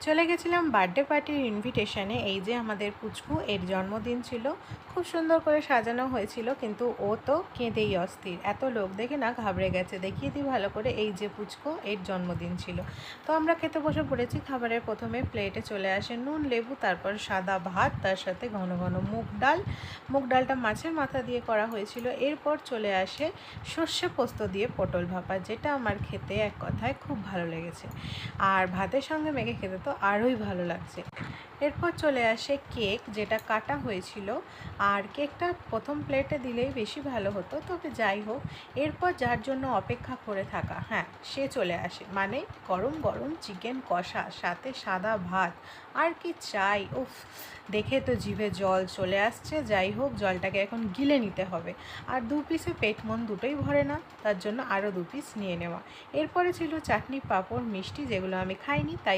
চলে গেছিলাম বার্থডে পার্টির ইনভিটেশনে। এই যে আমাদের পুচকু, এর জন্মদিন ছিল। খুব সুন্দর করে সাজানো হয়েছিল, কিন্তু ও তো কেঁদেই অস্থির। এত লোক দেখে না ঘাবড়ে গেছে। দেখিয়ে দিই ভালো করে, এই যে পুচকু, এর জন্মদিন ছিল। তো আমরা খেতে বসে পড়েছি। খাবারের প্রথমে প্লেটে চলে আসে নুন লেবু, তারপর সাদা ভাত, তার সাথে ঘন ঘন মুগ ডাল। মুগ ডালটা মাছের মাথা দিয়ে করা হয়েছিল। এরপর চলে আসে সর্ষে পোস্ত দিয়ে পটল ভাপা, যেটা আমার খেতে এক কথায় খুব ভালো লেগেছে। আর ভাতের সঙ্গে মেখে খেতে তো আরোই ভালো লাগছে। এরপর চলে আসে কেক, যেটা কাটা হয়েছিল। আর কেকটা প্রথম প্লেটে দিলেই বেশি ভালো হতো, তবে যাই হোক। এরপর যার জন্য অপেক্ষা করে থাকা, হ্যাঁ, সে চলে আসে। মানে গরম গরম চিকেন কষা, সাথে সাদা ভাত। আর কি চাই! উফ, দেখে তো জিভে জল চলে আসছে। যাই হোক, জলটাকে এখন গিলে নিতে হবে। আর 2 পিসে পেট মন দুটোই ভরে না, তার জন্য আরও 2 পিস নিয়ে নেওয়া। এরপরে ছিল চাটনি, পাঁপড়, মিষ্টি, যেগুলো আমি খাইনি, তাই